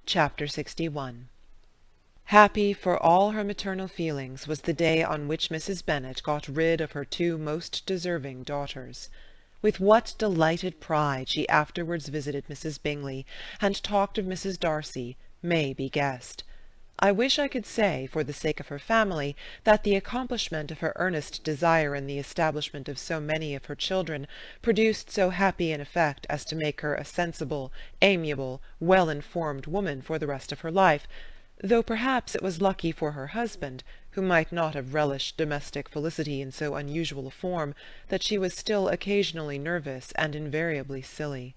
Chapter 61. Happy for all her maternal feelings was the day on which Mrs. Bennet got rid of her two most deserving daughters. With what delighted pride she afterwards visited Mrs. Bingley, and talked of Mrs. Darcy, may be guessed. I wish I could say, for the sake of her family, that the accomplishment of her earnest desire in the establishment of so many of her children produced so happy an effect as to make her a sensible, amiable, well-informed woman for the rest of her life, though perhaps it was lucky for her husband, who might not have relished domestic felicity in so unusual a form, that she was still occasionally nervous and invariably silly.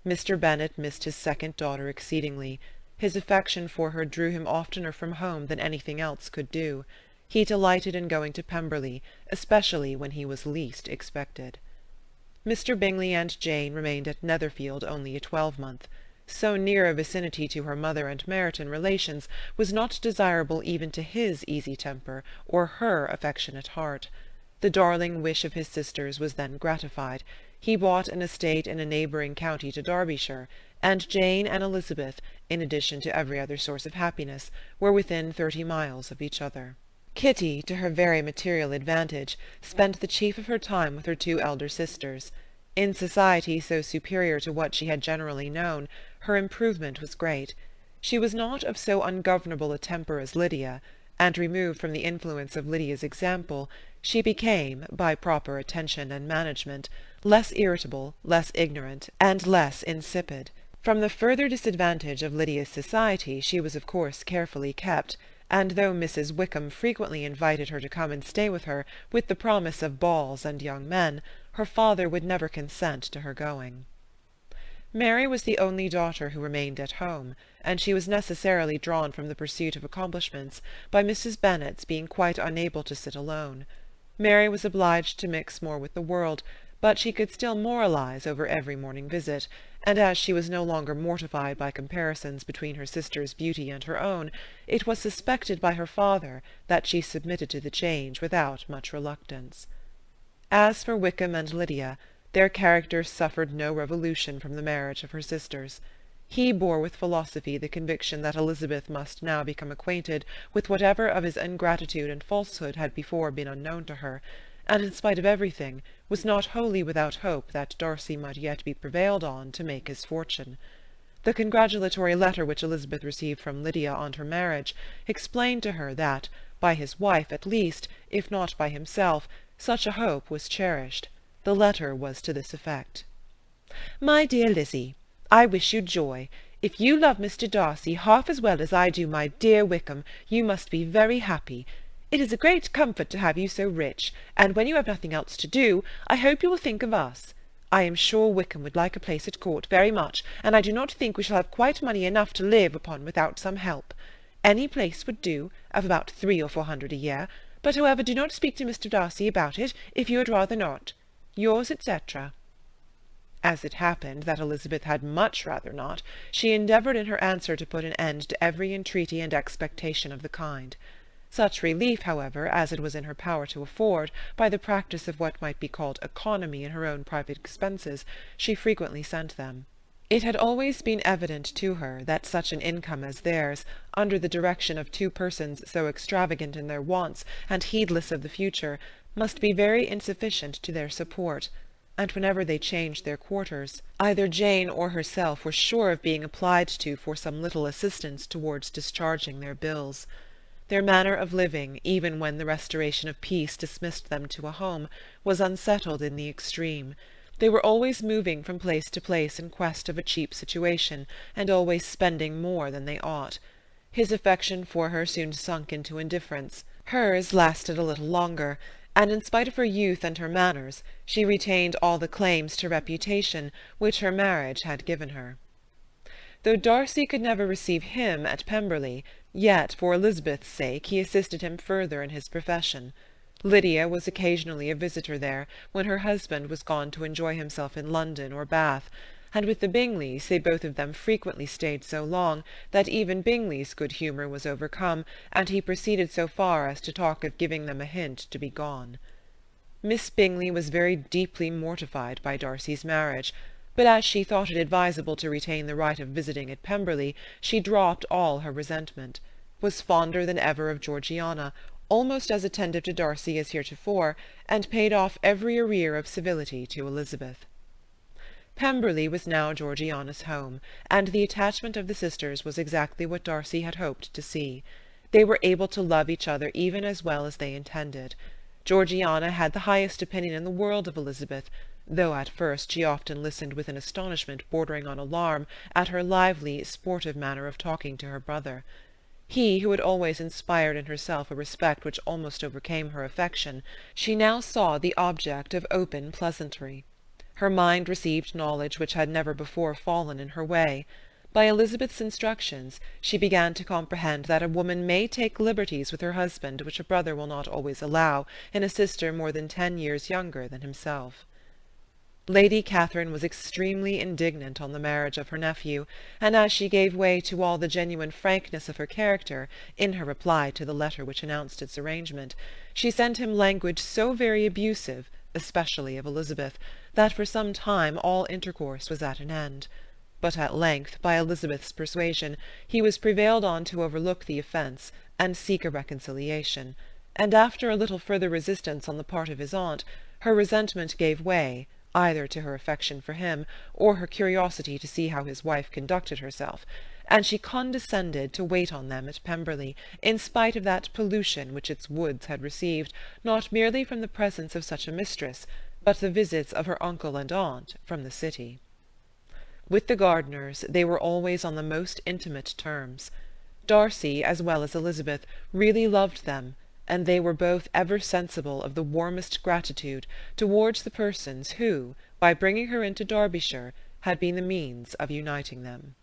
Mr. Bennet missed his second daughter exceedingly. His affection for her drew him oftener from home than anything else could do. He delighted in going to Pemberley, especially when he was least expected. Mr. Bingley and Jane remained at Netherfield only a twelvemonth. So near a vicinity to her mother and Meryton relations was not desirable even to his easy temper or her affectionate heart. The darling wish of his sisters was then gratified. He bought an estate in a neighbouring county to Derbyshire, and Jane and Elizabeth, in addition to every other source of happiness, were within 30 miles of each other. Kitty, to her very material advantage, spent the chief of her time with her two elder sisters. In society so superior to what she had generally known, her improvement was great. She was not of so ungovernable a temper as Lydia, and removed from the influence of Lydia's example, she became, by proper attention and management, less irritable, less ignorant, and less insipid. From the further disadvantage of Lydia's society she was of course carefully kept, and though Mrs. Wickham frequently invited her to come and stay with her, with the promise of balls and young men, her father would never consent to her going. Mary was the only daughter who remained at home, and she was necessarily drawn from the pursuit of accomplishments by Mrs. Bennet's being quite unable to sit alone. Mary was obliged to mix more with the world, but she could still moralize over every morning visit, and as she was no longer mortified by comparisons between her sister's beauty and her own, it was suspected by her father that she submitted to the change without much reluctance. As for Wickham and Lydia, their characters suffered no revolution from the marriage of her sisters. He bore with philosophy the conviction that Elizabeth must now become acquainted with whatever of his ingratitude and falsehood had before been unknown to her, and in spite of everything, was not wholly without hope that Darcy might yet be prevailed on to make his fortune. The congratulatory letter which Elizabeth received from Lydia on her marriage explained to her that, by his wife at least, if not by himself, such a hope was cherished. The letter was to this effect: "My dear Lizzie, I wish you joy. If you love Mr. Darcy half as well as I do my dear Wickham, you must be very happy. It is a great comfort to have you so rich, and when you have nothing else to do, I hope you will think of us. I am sure Wickham would like a place at court very much, and I do not think we shall have quite money enough to live upon without some help. Any place would do, of about 300 or 400 a year, but however do not speak to Mr. Darcy about it, if you had rather not. Yours, etc." As it happened that Elizabeth had much rather not, she endeavoured in her answer to put an end to every entreaty and expectation of the kind. Such relief, however, as it was in her power to afford, by the practice of what might be called economy in her own private expenses, she frequently sent them. It had always been evident to her that such an income as theirs, under the direction of two persons so extravagant in their wants and heedless of the future, must be very insufficient to their support, and whenever they changed their quarters, either Jane or herself were sure of being applied to for some little assistance towards discharging their bills. Their manner of living, even when the restoration of peace dismissed them to a home, was unsettled in the extreme. They were always moving from place to place in quest of a cheap situation, and always spending more than they ought. His affection for her soon sunk into indifference. Hers lasted a little longer, and in spite of her youth and her manners, she retained all the claims to reputation which her marriage had given her. Though Darcy could never receive him at Pemberley, yet for Elizabeth's sake he assisted him further in his profession. Lydia was occasionally a visitor there, when her husband was gone to enjoy himself in London or Bath, and with the Bingleys they both of them frequently stayed so long that even Bingley's good humour was overcome, and he proceeded so far as to talk of giving them a hint to be gone. Miss Bingley was very deeply mortified by Darcy's marriage, but as she thought it advisable to retain the right of visiting at Pemberley, she dropped all her resentment, was fonder than ever of Georgiana, almost as attentive to Darcy as heretofore, and paid off every arrear of civility to Elizabeth. Pemberley was now Georgiana's home, and the attachment of the sisters was exactly what Darcy had hoped to see. They were able to love each other even as well as they intended. Georgiana had the highest opinion in the world of Elizabeth, though at first she often listened with an astonishment bordering on alarm at her lively, sportive manner of talking to her brother. He, who had always inspired in herself a respect which almost overcame her affection, she now saw the object of open pleasantry. Her mind received knowledge which had never before fallen in her way. By Elizabeth's instructions, she began to comprehend that a woman may take liberties with her husband which a brother will not always allow in a sister more than 10 years younger than himself. Lady Catherine was extremely indignant on the marriage of her nephew, and as she gave way to all the genuine frankness of her character, in her reply to the letter which announced its arrangement, she sent him language so very abusive, especially of Elizabeth, that for some time all intercourse was at an end. But at length, by Elizabeth's persuasion, he was prevailed on to overlook the offence, and seek a reconciliation, and after a little further resistance on the part of his aunt, her resentment gave way, either to her affection for him, or her curiosity to see how his wife conducted herself, and she condescended to wait on them at Pemberley, in spite of that pollution which its woods had received, not merely from the presence of such a mistress, but the visits of her uncle and aunt from the city. With the Gardiners they were always on the most intimate terms. Darcy, as well as Elizabeth, really loved them, and they were both ever sensible of the warmest gratitude towards the persons who, by bringing her into Derbyshire, had been the means of uniting them.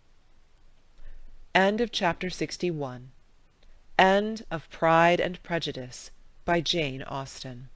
End of Chapter 61. End of Pride and Prejudice, by Jane Austen.